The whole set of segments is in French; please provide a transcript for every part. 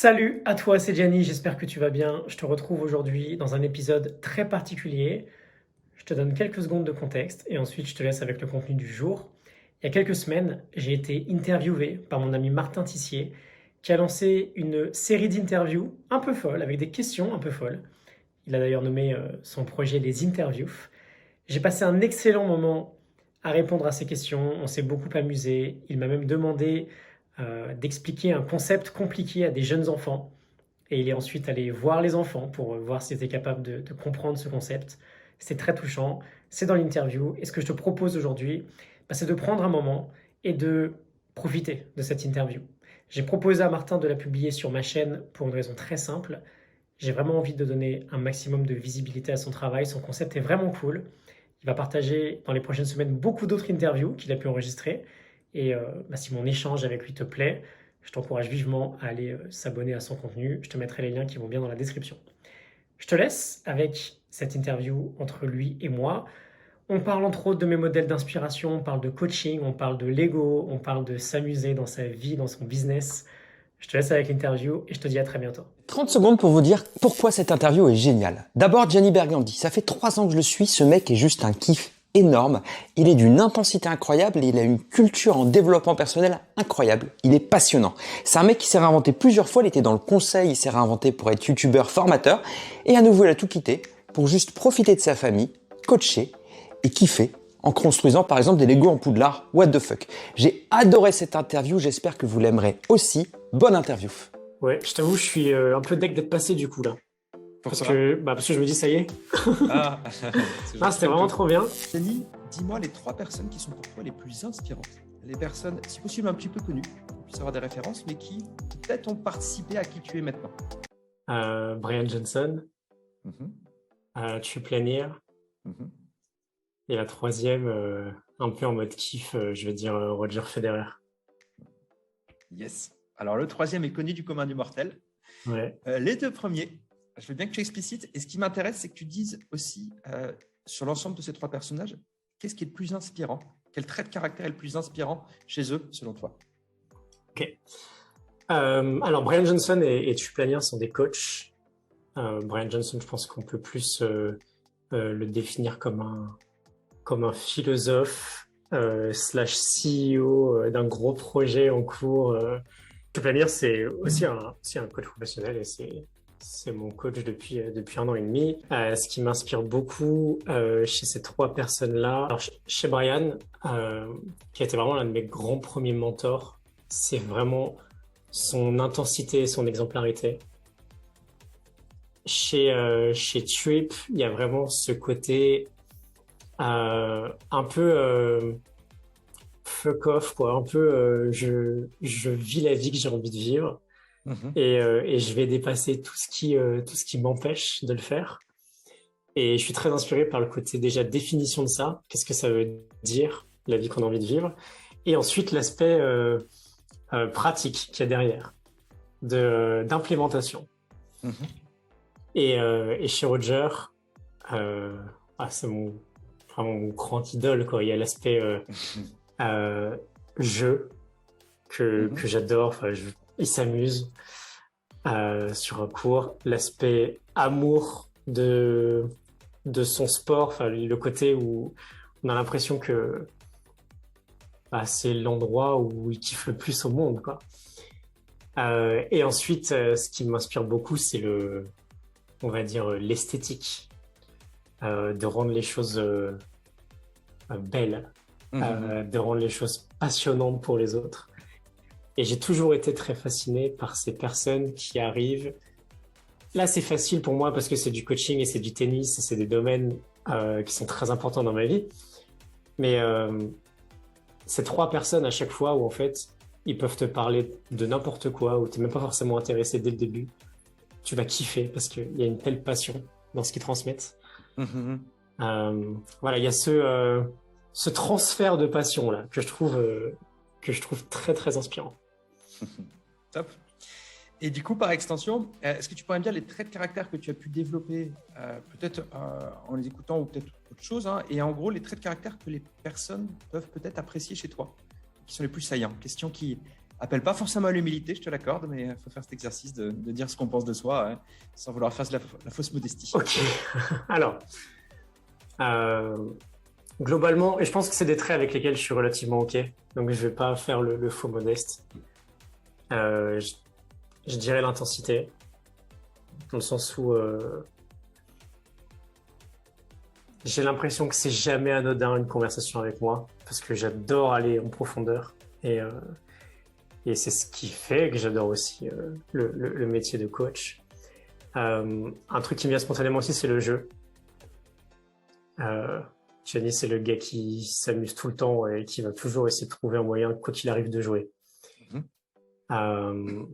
Salut à toi, c'est Gianni, j'espère que tu vas bien. Je te retrouve aujourd'hui dans un épisode très particulier. Je te donne quelques secondes de contexte et ensuite je te laisse avec le contenu du jour. Il y a quelques semaines, j'ai été interviewé par mon ami Martin Tissier qui a lancé une série d'interviews un peu folles, avec des questions un peu folles. Il a d'ailleurs nommé son projet Les Interviews. J'ai passé un excellent moment à répondre à ces questions, on s'est beaucoup amusé. Il m'a même demandé d'expliquer un concept compliqué à des jeunes enfants. Et il est ensuite allé voir les enfants pour voir s'ils étaient capables de comprendre ce concept. C'est très touchant, c'est dans l'interview. Et ce que je te propose aujourd'hui, c'est de prendre un moment et de profiter de cette interview. J'ai proposé à Martin de la publier sur ma chaîne pour une raison très simple. J'ai vraiment envie de donner un maximum de visibilité à son travail. Son concept est vraiment cool. Il va partager dans les prochaines semaines beaucoup d'autres interviews qu'il a pu enregistrer. Et si mon échange avec lui te plaît, je t'encourage vivement à aller s'abonner à son contenu. Je te mettrai les liens qui vont bien dans la description. Je te laisse avec cette interview entre lui et moi. On parle entre autres de mes modèles d'inspiration, on parle de coaching, on parle de Lego, on parle de s'amuser dans sa vie, dans son business. Je te laisse avec l'interview et je te dis à très bientôt. 30 secondes pour vous dire pourquoi cette interview est géniale. D'abord, Gianni Bergandi. Ça fait 3 ans que je le suis. Ce mec est juste un kiff énorme. Il est d'une intensité incroyable et il a une culture en développement personnel incroyable. Il est passionnant. C'est un mec qui s'est réinventé plusieurs fois. Il était dans le conseil, il s'est réinventé pour être youtubeur, formateur. Et à nouveau, il a tout quitté pour juste profiter de sa famille, coacher et kiffer en construisant par exemple des Lego en Poudlard. What the fuck. J'ai adoré cette interview. J'espère que vous l'aimerez aussi. Bonne interview. Ouais, je t'avoue, je suis un peu deg d'être passé du coup là. Parce que je me dis, ça y est. Ah, C'était vraiment trop bien. Gianni, dis-moi les 3 personnes qui sont pour toi les plus inspirantes. Les personnes, si possible, un petit peu connues, pour qu'on puisse avoir des références, mais qui peut-être ont participé à qui tu es maintenant. Brian Johnson, Planir. Et la troisième, un peu en mode kiff, je vais dire Roger Federer. Yes. Alors, le troisième est connu du commun du mortel. Ouais. Les 2 premiers, je veux bien que tu explicites. Et ce qui m'intéresse, c'est que tu dises aussi, sur l'ensemble de ces 3 personnages, qu'est-ce qui est le plus inspirant? Quel trait de caractère est le plus inspirant chez eux, selon toi? Ok. Alors, Brian Johnson et Planir sont des coachs. Brian Johnson, je pense qu'on peut plus le définir comme un philosophe slash CEO d'un gros projet en cours. Planir, c'est aussi un coach professionnel et c'est mon coach depuis 1 an et demi. Ce qui m'inspire beaucoup chez ces 3 personnes-là, alors chez Brian, qui a été vraiment l'un de mes grands premiers mentors, c'est vraiment son intensité et son exemplarité. Chez Trip, il y a vraiment ce côté un peu fuck off, quoi. Un peu je vis la vie que j'ai envie de vivre et je vais dépasser tout ce qui m'empêche de le faire. Et je suis très inspiré par le côté déjà définition de ça. Qu'est-ce que ça veut dire, la vie qu'on a envie de vivre? Et ensuite, l'aspect pratique qu'il y a derrière, d'implémentation. Et chez Roger, c'est vraiment mon grand idole, quoi. Il y a l'aspect jeu que j'adore. Enfin, il s'amuse sur un cours. L'aspect amour de son sport, enfin, le côté où on a l'impression que c'est l'endroit où il kiffe le plus au monde, quoi. Et ensuite, ce qui m'inspire beaucoup, c'est on va dire, l'esthétique, de rendre les choses belles, de rendre les choses passionnantes pour les autres. Et j'ai toujours été très fasciné par ces personnes qui arrivent. Là, c'est facile pour moi parce que c'est du coaching et c'est du tennis, et c'est des domaines qui sont très importants dans ma vie. Mais ces 3 personnes à chaque fois où en fait, ils peuvent te parler de n'importe quoi, où tu n'es même pas forcément intéressé dès le début, tu vas kiffer parce qu'il y a une telle passion dans ce qu'ils transmettent. Voilà, il y a ce transfert de passion là que je trouve très très inspirant. Top. Et du coup, par extension, est-ce que tu pourrais me dire les traits de caractère que tu as pu développer, peut-être en les écoutant ou peut-être autre chose, et en gros, les traits de caractère que les personnes peuvent peut-être apprécier chez toi, qui sont les plus saillants? Question qui Appelle pas forcément à l'humilité, je te l'accorde, mais il faut faire cet exercice de dire ce qu'on pense de soi, hein, sans vouloir faire la fausse modestie. Ok. Alors, euh, globalement, et je pense que c'est des traits avec lesquels je suis relativement ok, donc je vais pas faire le faux modeste. Euh, je, je dirais l'intensité, dans le sens où j'ai l'impression que c'est jamais anodin une conversation avec moi, parce que j'adore aller en profondeur. Et c'est ce qui fait que j'adore aussi le métier de coach. Un truc qui me vient spontanément aussi, c'est le jeu. Gianni, c'est le gars qui s'amuse tout le temps et qui va toujours essayer de trouver un moyen, quoi qu'il arrive, de jouer. Mhm.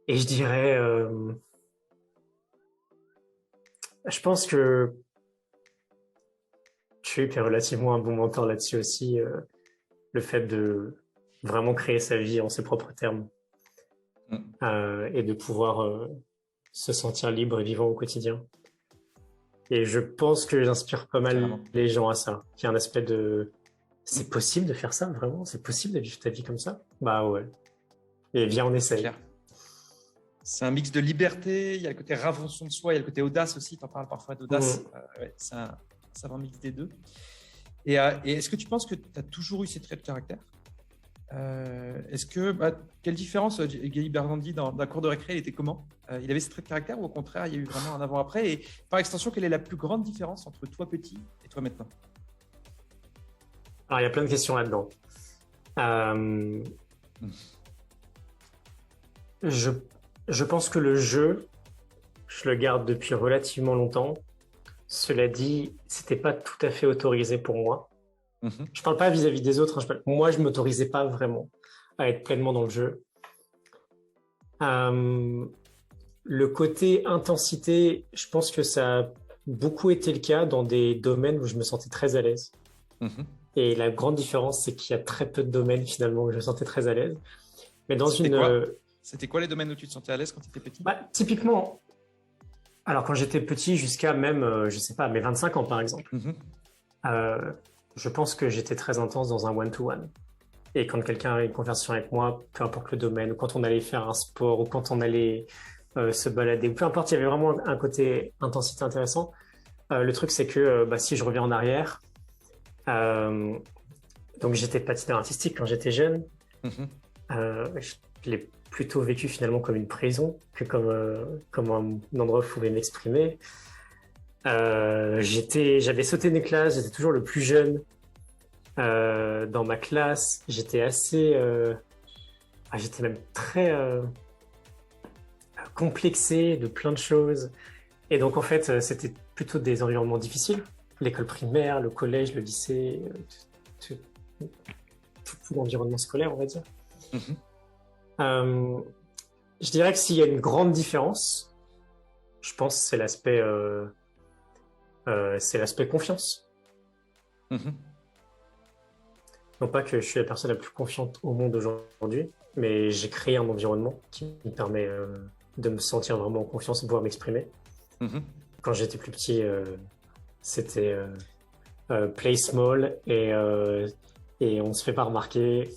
Et je dirais, je pense que Chuck est relativement un bon mentor là-dessus aussi. Le fait de vraiment créer sa vie en ses propres termes et de pouvoir se sentir libre et vivant au quotidien. Et je pense que j'inspire pas mal Carrément. les gens à ça. Il y a un aspect de c'est possible de faire ça, vraiment? C'est possible de vivre ta vie comme ça? Bah ouais. Et viens, on C'est essaye. clair. C'est un mix de liberté, il y a le côté invention de soi, il y a le côté audace aussi, tu en parles parfois d'audace. Ouais, c'est un savant mix des deux. Et est-ce que tu penses que tu as toujours eu ces traits de caractère? Quelle différence, Guy Bergandi, dans la cour de récré, il était comment? Il avait ces traits de caractère ou au contraire, il y a eu vraiment un avant-après? Et par extension, quelle est la plus grande différence entre toi petit et toi maintenant? Alors, il y a plein de questions là-dedans. Je, je pense que le jeu, je le garde depuis relativement longtemps. Cela dit, c'était pas tout à fait autorisé pour moi. Je parle pas vis-à-vis des autres. Moi, je m'autorisais pas vraiment à être pleinement dans le jeu. Le côté intensité, je pense que ça a beaucoup été le cas dans des domaines où je me sentais très à l'aise. Et la grande différence, c'est qu'il y a très peu de domaines finalement où je me sentais très à l'aise. Mais dans C'était quoi les domaines où tu te sentais à l'aise quand tu étais petit? Typiquement, alors quand j'étais petit, jusqu'à même, je sais pas, mes 25 ans par exemple, je pense que j'étais très intense dans un one-to-one. Et quand quelqu'un avait une conversation avec moi, peu importe le domaine, ou quand on allait faire un sport, ou quand on allait se balader, ou peu importe, il y avait vraiment un côté intensité intéressant. Le truc, c'est que si je reviens en arrière, donc j'étais patineur artistique quand j'étais jeune. Je l'ai plutôt vécu finalement comme une prison que comme un endroit où je pouvais m'exprimer. J'avais sauté des classes, j'étais toujours le plus jeune dans ma classe. J'étais j'étais même très complexé de plein de choses. Et donc en fait, c'était plutôt des environnements difficiles. L'école primaire, le collège, le lycée, tout l'environnement scolaire, on va dire. Je dirais que s'il y a une grande différence, je pense que c'est l'aspect confiance. Non pas que je suis la personne la plus confiante au monde aujourd'hui, mais j'ai créé un environnement qui me permet de me sentir vraiment en confiance et de pouvoir m'exprimer. Quand j'étais plus petit, c'était play small et on se fait pas remarquer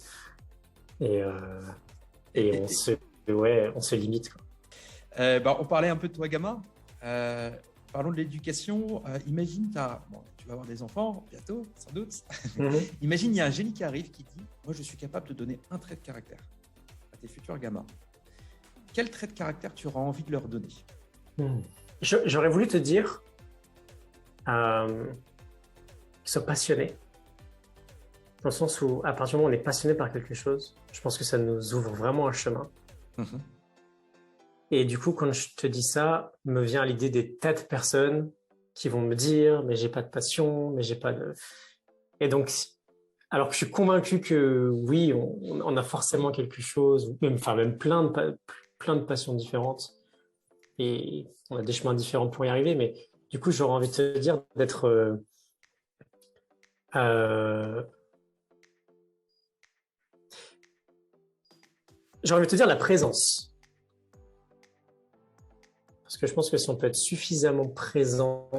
et on se limite, quoi. On parlait un peu de toi, gamin. Parlons de l'éducation. Imagine, tu vas avoir des enfants bientôt, sans doute. Imagine, il y a un génie qui arrive qui dit « Moi, je suis capable de donner un trait de caractère à tes futurs gamins. » Quel trait de caractère tu auras envie de leur donner? J'aurais voulu te dire qu'ils soient passionnés, dans le sens où, à partir du moment où on est passionné par quelque chose, je pense que ça nous ouvre vraiment un chemin. Et du coup, quand je te dis ça, me vient l'idée des tas de personnes qui vont me dire, mais j'ai pas de passion, mais j'ai pas de... Et donc, alors que je suis convaincu que oui, on a forcément quelque chose, même plein de passions différentes, et on a des chemins différents pour y arriver, mais du coup, j'aurais envie de te dire d'être... J'ai envie de te dire la présence. Parce que je pense que si on peut être suffisamment présent,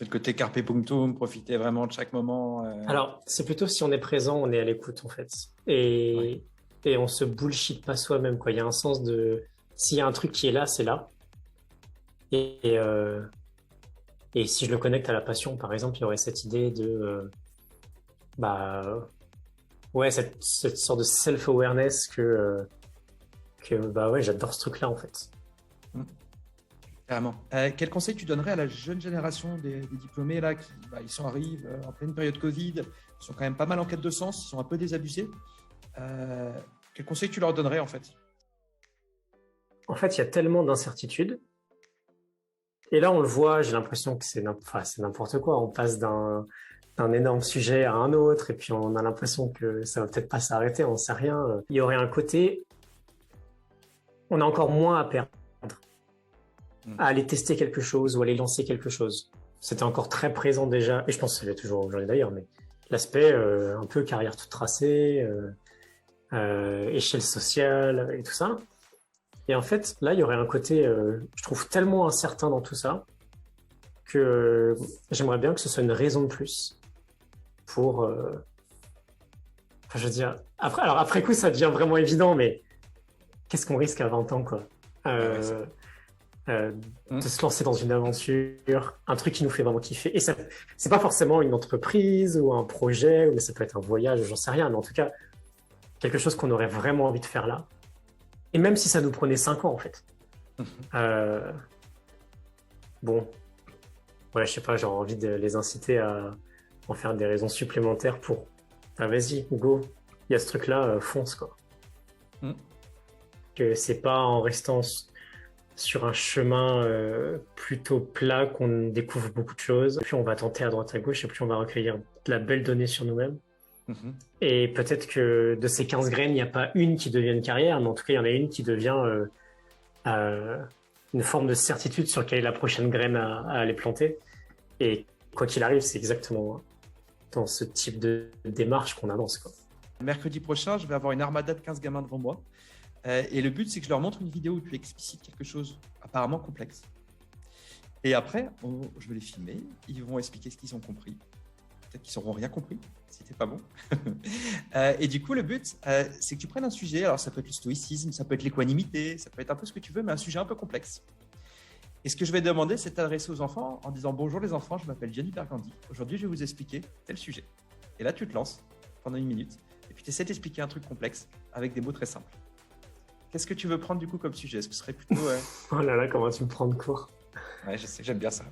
C'est le côté carpe punctum, profiter vraiment de chaque moment. Alors, c'est plutôt si on est présent, on est à l'écoute en fait. Et on se bullshit pas soi-même, quoi. Il y a un sens de... S'il y a un truc qui est là, c'est là. Et si je le connecte à la passion, par exemple, il y aurait cette idée de... ouais, cette sorte de self-awareness que ouais, j'adore ce truc-là, en fait. Carrément. Quel conseil tu donnerais à la jeune génération des diplômés là qui arrivent en pleine période Covid, ils sont quand même pas mal en quête de sens, ils sont un peu désabusés. Quel conseil tu leur donnerais en fait? En fait, il y a tellement d'incertitudes. Et là, on le voit, j'ai l'impression que c'est n'importe quoi. On passe d'un énorme sujet à un autre, et puis on a l'impression que ça va peut-être pas s'arrêter, on ne sait rien. Il y aurait un côté, on a encore moins à perdre, à aller tester quelque chose ou aller lancer quelque chose. C'était encore très présent déjà, et je pense que ça l'est toujours aujourd'hui d'ailleurs, mais l'aspect un peu carrière toute tracée, échelle sociale et tout ça. Et en fait, là, il y aurait un côté, je trouve, tellement incertain dans tout ça que j'aimerais bien que ce soit une raison de plus pour... Enfin, je veux dire... Après coup, ça devient vraiment évident, mais qu'est-ce qu'on risque à 20 ans, quoi de se lancer dans une aventure, un truc qui nous fait vraiment kiffer. Et ça, c'est pas forcément une entreprise ou un projet, mais ça peut être un voyage, j'en sais rien, mais en tout cas, quelque chose qu'on aurait vraiment envie de faire là. Et même si ça nous prenait 5 ans, en fait. Bon. Ouais, je sais pas, j'ai envie de les inciter à en faire des raisons supplémentaires pour... Ah, vas-y, go. Il y a ce truc-là, fonce, quoi. Que c'est pas en restant sur un chemin plutôt plat qu'on découvre beaucoup de choses. Puis on va tenter à droite à gauche et puis on va recueillir de la belle donnée sur nous-mêmes. Et peut-être que de ces 15 graines, il n'y a pas une qui devient une carrière, mais en tout cas, il y en a une qui devient une forme de certitude sur quelle est la prochaine graine à aller planter. Et quoi qu'il arrive, c'est exactement dans ce type de démarche qu'on avance, quoi. Mercredi prochain, je vais avoir une armada de 15 gamins devant moi. Et le but, c'est que je leur montre une vidéo où tu explicites quelque chose apparemment complexe. Et après, je vais les filmer. Ils vont expliquer ce qu'ils ont compris. Peut-être qu'ils n'auront rien compris, si c'était pas bon. Et du coup, le but, c'est que tu prennes un sujet. Alors, ça peut être le stoïcisme, ça peut être l'équanimité, ça peut être un peu ce que tu veux, mais un sujet un peu complexe. Et ce que je vais demander, c'est de t'adresser aux enfants en disant « Bonjour les enfants, je m'appelle Gianni Bergandi. Aujourd'hui, je vais vous expliquer tel sujet. » Et là, tu te lances pendant 1 minute et puis tu essaies d'expliquer un truc complexe avec des mots très simples. Qu'est-ce que tu veux prendre du coup comme sujet? Est-ce que ce serait plutôt… Oh là là, comment tu me prends de court. Ouais, je sais, j'aime bien ça.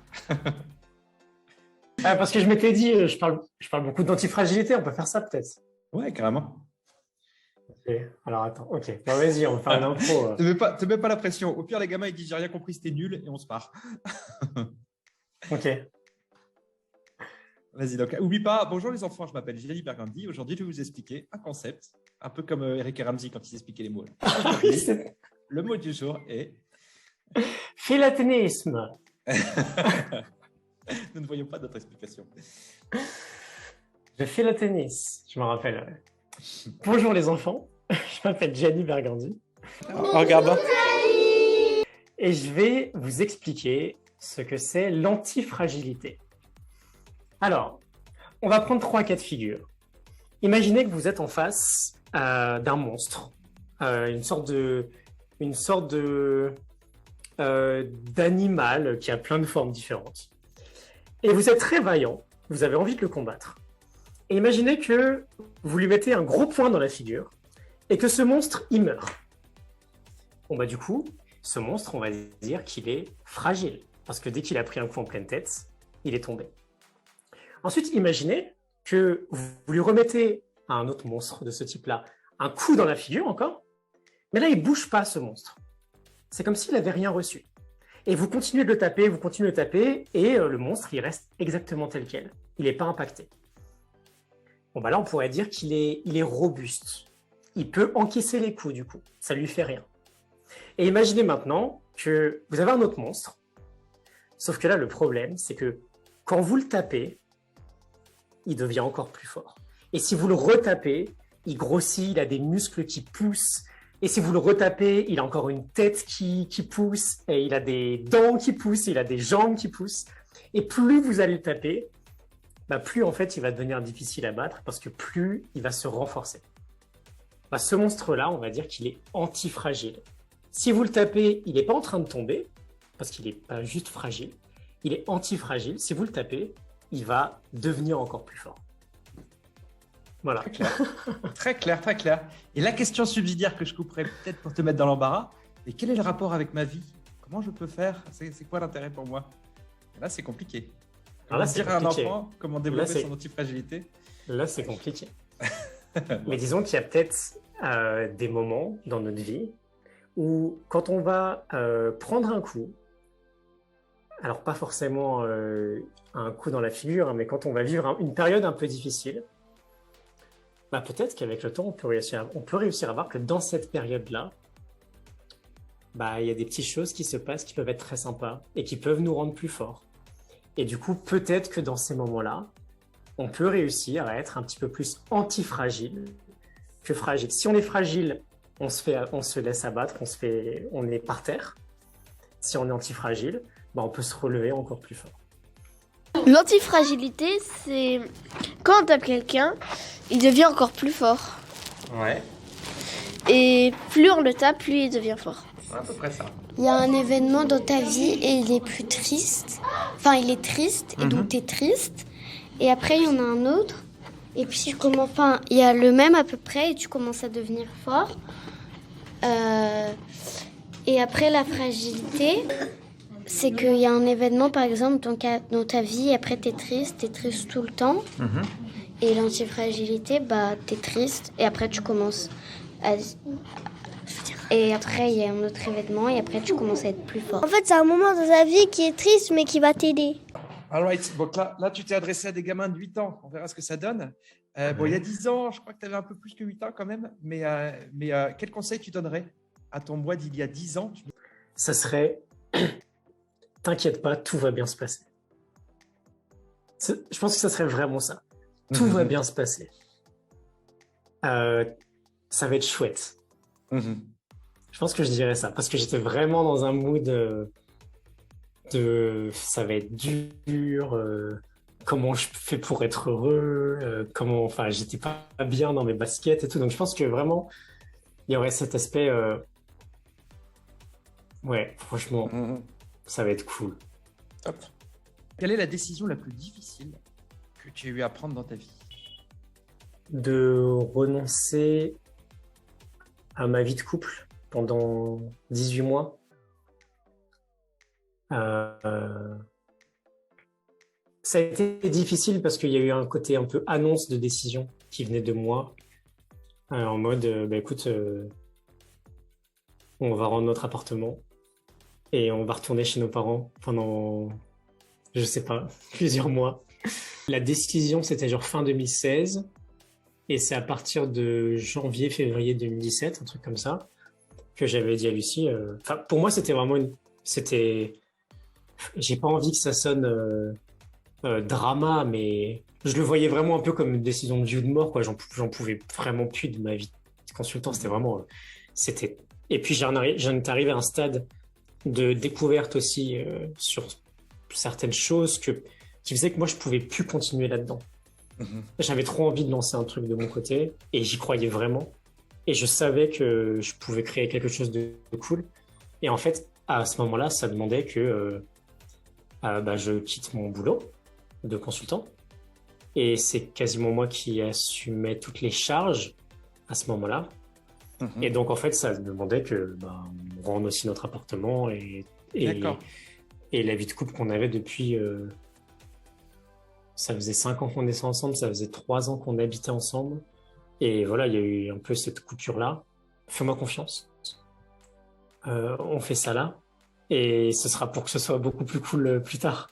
Parce que je m'étais dit, je parle beaucoup d'antifragilité, on peut faire ça peut-être. Ouais, carrément. Ok, alors attends, ok. Bon, vas-y, on va faire une intro. Te mets pas la pression. Au pire, les gamins, ils disent « J'ai rien compris, c'était nul » et on se part. Ok. Vas-y, donc oublie pas. Bonjour les enfants, je m'appelle Gianni Bergandi. Aujourd'hui, je vais vous expliquer un concept, un peu comme Eric et Ramsey quand ils expliquaient les mots. Le mot du jour est… Philatélisme. Nous ne voyons pas d'autre explication. Je fais le tennis, je me rappelle. Bonjour les enfants, je m'appelle Gianni Bergandi. En regardant. Et je vais vous expliquer ce que c'est l'antifragilité. Alors, on va prendre 3 cas de figure. Imaginez que vous êtes en face d'un monstre, une sorte d'animal qui a plein de formes différentes. Et vous êtes très vaillant, vous avez envie de le combattre. Et imaginez que vous lui mettez un gros point dans la figure et que ce monstre, il meurt. Bon bah du coup, ce monstre, on va dire qu'il est fragile, parce que dès qu'il a pris un coup en pleine tête, il est tombé. Ensuite, imaginez que vous lui remettez à un autre monstre de ce type-là un coup dans la figure encore, mais là, il ne bouge pas, ce monstre. C'est comme s'il n'avait rien reçu. Et vous continuez de le taper, et le monstre, il reste exactement tel quel. Il n'est pas impacté. Bon, bah là, on pourrait dire qu'il est robuste. Il peut encaisser les coups, du coup. Ça ne lui fait rien. Et imaginez maintenant que vous avez un autre monstre. Sauf que là, le problème, c'est que quand vous le tapez, il devient encore plus fort. Et si vous le retapez, il grossit, il a des muscles qui poussent. Et si vous le retapez, il a encore une tête qui pousse, et il a des dents qui poussent, et il a des jambes qui poussent. Et plus vous allez le taper, bah, plus en fait il va devenir difficile à battre parce que plus il va se renforcer. Bah, ce monstre-là, on va dire qu'il est antifragile. Si vous le tapez, il n'est pas en train de tomber, parce qu'il n'est pas juste fragile, il est antifragile. Si vous le tapez, il va devenir encore plus fort. Voilà. Très clair. Très clair, très clair. Et la question subsidiaire que je couperais peut-être pour te mettre dans l'embarras, et quel est le rapport avec ma vie? Comment je peux faire? C'est quoi l'intérêt pour moi? Et là, c'est compliqué. Comment dire à un enfant comment développer son antifragilité? Là, c'est compliqué. Mais disons qu'il y a peut-être des moments dans notre vie où quand on va prendre un coup, alors pas forcément un coup dans la figure, hein, mais quand on va vivre une période un peu difficile, bah peut-être qu'avec le temps, on peut réussir à voir que dans cette période-là, bah, il y a des petites choses qui se passent qui peuvent être très sympas et qui peuvent nous rendre plus forts. Et du coup, peut-être que dans ces moments-là, on peut réussir à être un petit peu plus antifragile que fragile. Si on est fragile, on se laisse abattre, on est par terre. Si on est antifragile, bah, on peut se relever encore plus fort. L'antifragilité, c'est quand on tape quelqu'un, il devient encore plus fort. Ouais, Et plus on le tape, plus il devient fort. c'est à peu près ça. Il y a un événement dans ta vie et il est plus triste. Enfin, il est triste et donc tu es triste. Et après, il y en a un autre. Et puis, il y a le même à peu près et tu commences à devenir fort. Et après, la fragilité, c'est qu'il y a un événement, par exemple, dans ta vie. Et après, tu es triste tout le temps. Et l'antifragilité, bah, tu es triste. Et après, tu commences à... Et après, il y a un autre événement et après, tu commences à être plus fort. En fait, c'est un moment dans ta vie qui est triste, mais qui va t'aider. All right. Donc là, tu t'es adressé à des gamins de 8 ans. On verra ce que ça donne. Bon, il y a 10 ans, je crois que tu avais un peu plus que 8 ans quand même. Mais quel conseil tu donnerais à ton moi d'il y a 10 ans? Ça serait, t'inquiète pas, tout va bien se passer. Je pense que ça serait vraiment ça. Tout va bien se passer. Ça va être chouette. Je pense que je dirais ça, parce que j'étais vraiment dans un mood de ça va être dur, comment je fais pour être heureux, enfin, j'étais pas bien dans mes baskets et tout. Donc, je pense que vraiment, il y aurait cet aspect, ouais, franchement, ça va être cool. Top. Quelle est la décision la plus difficile que tu as eu à prendre dans ta vie? De renoncer à ma vie de couple pendant 18 mois. Ça a été difficile parce qu'il y a eu un côté un peu annonce de décision qui venait de moi, en mode bah écoute, on va rendre notre appartement et on va retourner chez nos parents pendant, je sais pas, plusieurs mois. La décision, c'était genre fin 2016 et c'est à partir de janvier-février 2017, un truc comme ça, que j'avais dit à Lucie. Enfin, pour moi, c'était vraiment j'ai pas envie que ça sonne drama, mais je le voyais vraiment un peu comme une décision de vie ou de mort, quoi. J'en pouvais vraiment plus de ma vie de consultant. C'était vraiment, Et puis j'en étais arrivé à un stade de découverte aussi sur certaines choses qui faisaient que moi je pouvais plus continuer là-dedans. J'avais trop envie de lancer un truc de mon côté et j'y croyais vraiment. Et je savais que je pouvais créer quelque chose de cool. Et en fait, à ce moment-là, ça demandait que bah, je quitte mon boulot de consultant. Et c'est quasiment moi qui assumais toutes les charges à ce moment-là. Et donc, en fait, ça demandait que bah, on rende aussi notre appartement et la vie de couple qu'on avait depuis... ça faisait 5 ans qu'on était ensemble, ça faisait 3 ans qu'on habitait ensemble. Et voilà, il y a eu un peu cette coupure-là. Fais-moi confiance. On fait ça là. Et ce sera pour que ce soit beaucoup plus cool plus tard.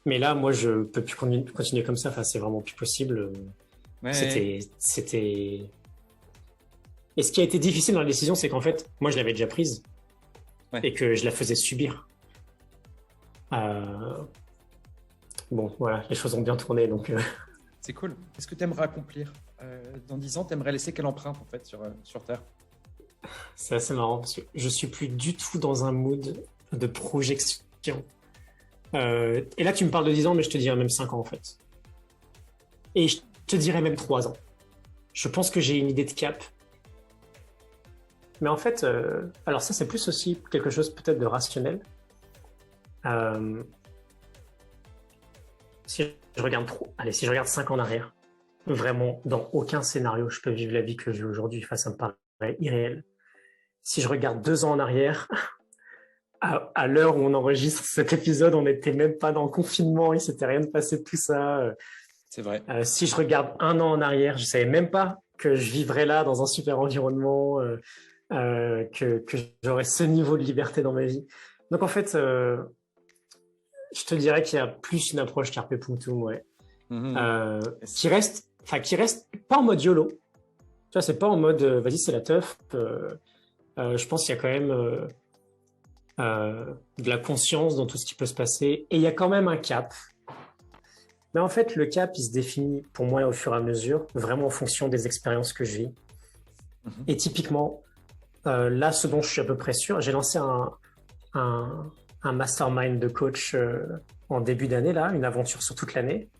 Mais là, moi, je peux plus continuer comme ça. Enfin, c'est vraiment plus possible. Ouais. C'était... Et ce qui a été difficile dans la décision, c'est qu'en fait, moi, je l'avais déjà prise. Ouais. Et que je la faisais subir. Bon, voilà, les choses ont bien tourné, donc... C'est cool. Qu'est-ce que tu aimerais accomplir dans 10 ans? Tu aimerais laisser quelle empreinte, en fait, sur Terre? C'est assez marrant, parce que je suis plus du tout dans un mood de projection. Et là, tu me parles de 10 ans, mais je te dirais même 5 ans en fait. Et je te dirais même 3 ans. Je pense que j'ai une idée de cap. Mais en fait, alors ça, c'est plus aussi quelque chose peut-être de rationnel. Si je regarde si je regarde 5 ans en arrière, vraiment, dans aucun scénario, je peux vivre la vie que je vis aujourd'hui. Enfin, ça me paraît irréel. Si je regarde 2 ans en arrière, à l'heure où on enregistre cet épisode, on n'était même pas dans le confinement, il s'était rien passé de tout ça. C'est vrai. Si je regarde 1 an en arrière, je savais même pas que je vivrais là dans un super environnement, que j'aurais ce niveau de liberté dans ma vie. Donc en fait, je te dirais qu'il y a plus une approche carpe punctum, ouais, qui reste pas en mode YOLO. Tu vois, c'est pas en mode vas-y c'est la teuf. Je pense qu'il y a quand même de la conscience dans tout ce qui peut se passer, et il y a quand même un cap. Mais en fait, le cap, il se définit pour moi au fur et à mesure, vraiment en fonction des expériences que je vis. Et typiquement, là, ce dont je suis à peu près sûr, j'ai lancé un mastermind de coach en début d'année, là, une aventure sur toute l'année.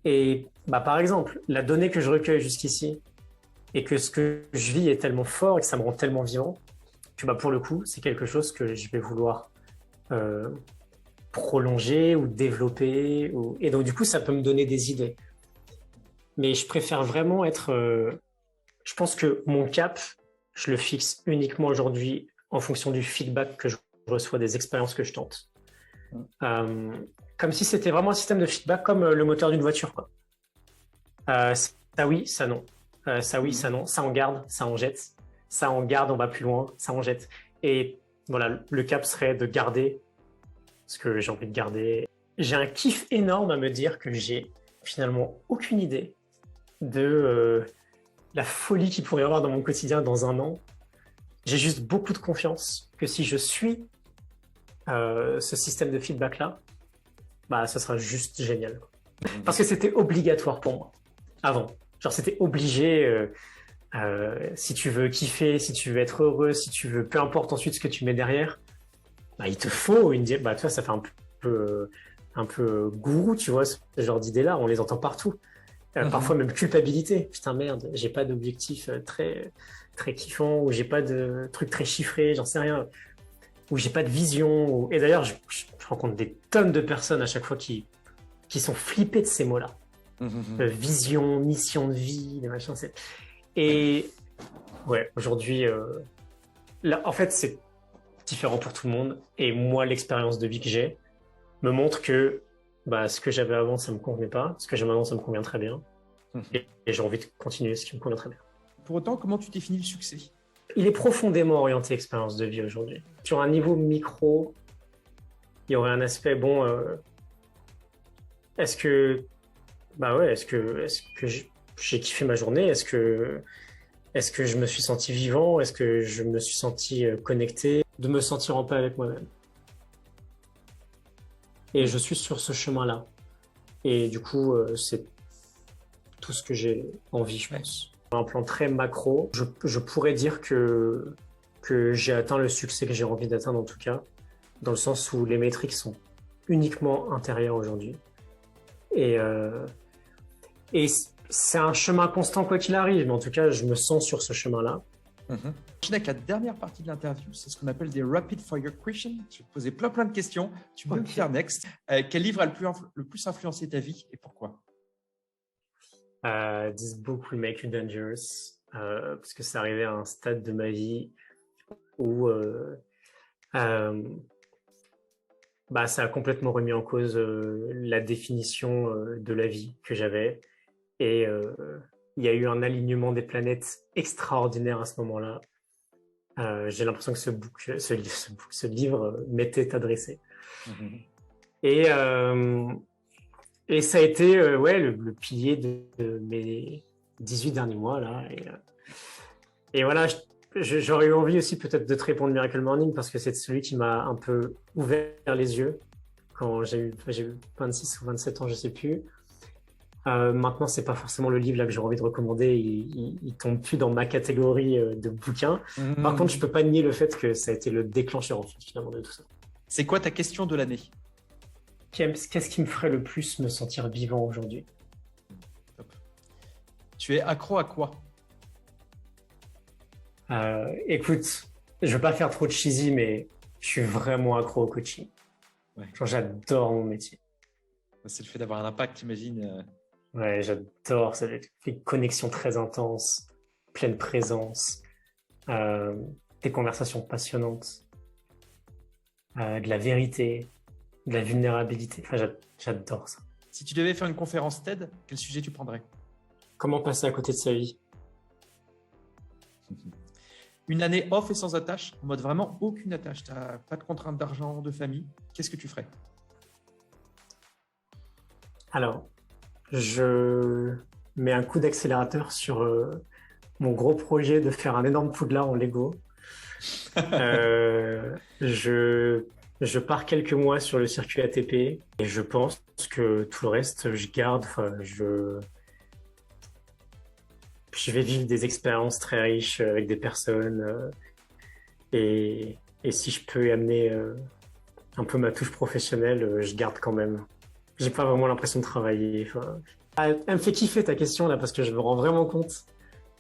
Et par exemple, la donnée que je recueille jusqu'ici, et que ce que je vis est tellement fort et que ça me rend tellement vivant, que pour le coup, c'est quelque chose que je vais vouloir prolonger ou développer. Et donc, du coup, ça peut me donner des idées. Mais je préfère vraiment être... je pense que mon cap, je le fixe uniquement aujourd'hui en fonction du feedback que je reçois des expériences que je tente. Comme si c'était vraiment un système de feedback comme le moteur d'une voiture, quoi. Ça oui, ça non. Ça oui, ça non. Ça on garde, ça on jette. Ça on garde, on va plus loin, ça on jette. Et voilà, le cap serait de garder ce que j'ai envie de garder. J'ai un kiff énorme à me dire que j'ai finalement aucune idée de la folie qu'il pourrait y avoir dans mon quotidien dans 1 an. J'ai juste beaucoup de confiance que si je suis ce système de feedback-là, ça sera juste génial. Parce que c'était obligatoire pour moi, avant. Genre, c'était obligé, si tu veux kiffer, si tu veux être heureux, si tu veux, peu importe ensuite ce que tu mets derrière, il te faut une... tu vois, ça fait un peu gourou, tu vois, ce genre d'idées-là, on les entend partout. Parfois même culpabilité. Putain, merde, j'ai pas d'objectif très, très kiffant, ou j'ai pas de truc très chiffré, j'en sais rien, ou j'ai pas de vision. Et d'ailleurs, je rencontre des tonnes de personnes à chaque fois qui sont flippées de ces mots-là. Vision, mission de vie, des machins. Et ouais, aujourd'hui, là, en fait, c'est différent pour tout le monde. Et moi, l'expérience de vie que j'ai me montre que ce que j'avais avant, ça me convenait pas. Ce que j'ai maintenant, ça me convient très bien. Et j'ai envie de continuer ce qui me convient très bien. Pour autant, comment tu définis le succès? Il est profondément orienté expérience de vie aujourd'hui. Sur un niveau micro, il y aurait un aspect, est-ce que j'ai kiffé ma journée? Est-ce que je me suis senti vivant? Est-ce que je me suis senti connecté? De me sentir en paix avec moi-même. Et je suis sur ce chemin-là. Et du coup, c'est tout ce que j'ai envie, je pense. Un plan très macro, je pourrais dire que j'ai atteint le succès que j'ai envie d'atteindre en tout cas, dans le sens où les métriques sont uniquement intérieures aujourd'hui. Et c'est un chemin constant quoi qu'il arrive, mais en tout cas, je me sens sur ce chemin-là. Je n'ai que la dernière partie de l'interview, c'est ce qu'on appelle des rapid fire questions. Je vais te poser plein de questions. Tu peux me faire next. Quel livre a le plus influencé ta vie et pourquoi? This book will make you dangerous, parce que c'est arrivé à un stade de ma vie où ça a complètement remis en cause la définition de la vie que j'avais. Et il y a eu un alignement des planètes extraordinaire à ce moment-là. J'ai l'impression que ce livre m'était adressé. Et ça a été le pilier de mes 18 derniers mois là. Et voilà, j'aurais eu envie aussi peut-être de te répondre Miracle Morning parce que c'est celui qui m'a un peu ouvert les yeux quand j'ai eu 26 ou 27 ans, je sais plus. Maintenant, c'est pas forcément le livre là que j'ai envie de recommander. Il tombe plus dans ma catégorie de bouquins. Par contre, je peux pas nier le fait que ça a été le déclencheur en fait, finalement de tout ça. C'est quoi ta question de l'année? Qu'est-ce qui me ferait le plus me sentir vivant aujourd'hui? Top. Tu es accro à quoi? Écoute, je veux pas faire trop de cheesy, mais je suis vraiment accro au coaching. Ouais. Genre, j'adore mon métier. C'est le fait d'avoir un impact, j'imagine. Ouais, j'adore. Ça fait une connexion très intense, pleine présence, des conversations passionnantes, de la vérité, de la vulnérabilité. Enfin, j'adore ça. Si tu devais faire une conférence TED, quel sujet tu prendrais? Comment passer à côté de sa vie? Une année off et sans attache, en mode vraiment aucune attache. Tu n'as pas de contrainte d'argent, de famille. Qu'est-ce que tu ferais? Alors, je mets un coup d'accélérateur sur mon gros projet de faire un énorme poudlard en Lego. Je pars quelques mois sur le circuit ATP et je pense que tout le reste, je garde. Enfin, je vais vivre des expériences très riches avec des personnes et si je peux y amener un peu ma touche professionnelle, je garde quand même. J'ai pas vraiment l'impression de travailler. Enfin, elle me fait kiffer ta question là parce que je me rends vraiment compte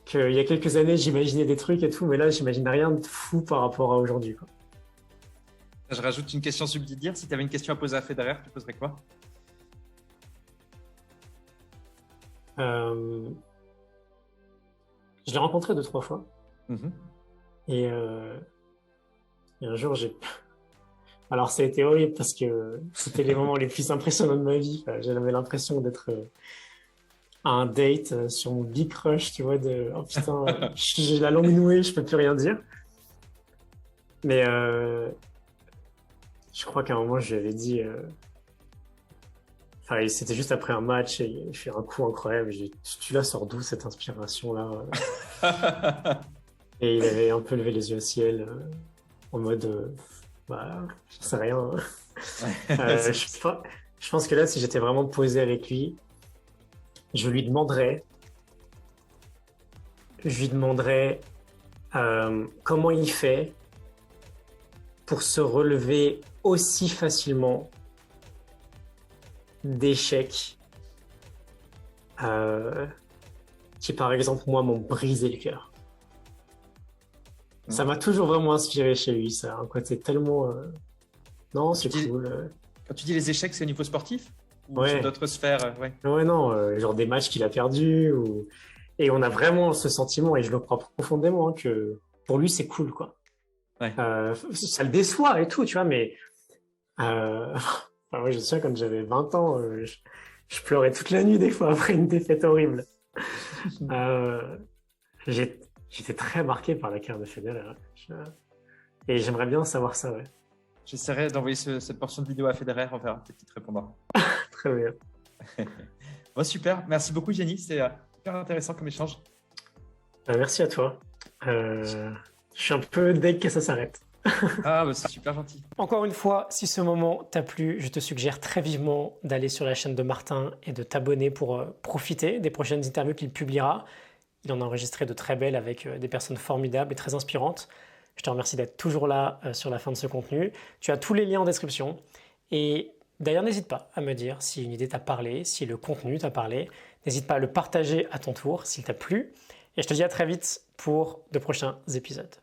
qu'il y a quelques années j'imaginais des trucs et tout, mais là j'imagine rien de fou par rapport à aujourd'hui, quoi. Je rajoute une question subsidiaire. Si tu avais une question à poser à Federer, tu poserais quoi? Je l'ai rencontré 2-3 fois Mhm. et un jour alors ça a été horrible parce que c'était les moments les plus impressionnants de ma vie. Enfin, j'avais l'impression d'être à un date sur mon big crush, tu vois, oh putain, j'ai la langue nouée, je peux plus rien dire. Mais je crois qu'à un moment, je lui avais dit, enfin, c'était juste après un match et il fait un coup incroyable. J'ai dit, tu la sors d'où cette inspiration-là? Et il avait un peu levé les yeux au ciel en mode, bah, je sais rien. Je pense que là, si j'étais vraiment posé avec lui, je lui demanderais comment il fait pour se relever aussi facilement d'échecs qui, par exemple, moi, m'ont brisé le cœur. Ça m'a toujours vraiment inspiré chez lui, ça. Un côté tellement... Non, c'est cool. Quand tu dis les échecs, c'est au niveau sportif ou Ouais. sur d'autres sphères? Ouais. Ouais, non, genre des matchs qu'il a perdus. Et on a vraiment ce sentiment, et je le crois profondément, hein, que pour lui, c'est cool, quoi. Ouais. Ça le déçoit et tout, tu vois, mais... Enfin, moi, je me souviens, quand j'avais 20 ans, je pleurais toute la nuit, des fois, après une défaite horrible. J'étais très marqué par la carrière de Federer. Et j'aimerais bien savoir ça, ouais. J'essaierai d'envoyer cette portion de vidéo à Federer, on verra, peut-être qu'il te répondra. Très bien. Bon, super, merci beaucoup Jenny, c'était super intéressant comme échange. Merci à toi. Je suis un peu deg que ça s'arrête. Ah, bah, c'est super gentil. Encore une fois, si ce moment t'a plu, je te suggère très vivement d'aller sur la chaîne de Martin et de t'abonner pour profiter des prochaines interviews qu'il publiera. Il en a enregistré de très belles avec des personnes formidables et très inspirantes. Je te remercie d'être toujours là sur la fin de ce contenu. Tu as tous les liens en description. Et d'ailleurs, n'hésite pas à me dire si une idée t'a parlé, si le contenu t'a parlé. N'hésite pas à le partager à ton tour s'il t'a plu. Et je te dis à très vite pour de prochains épisodes.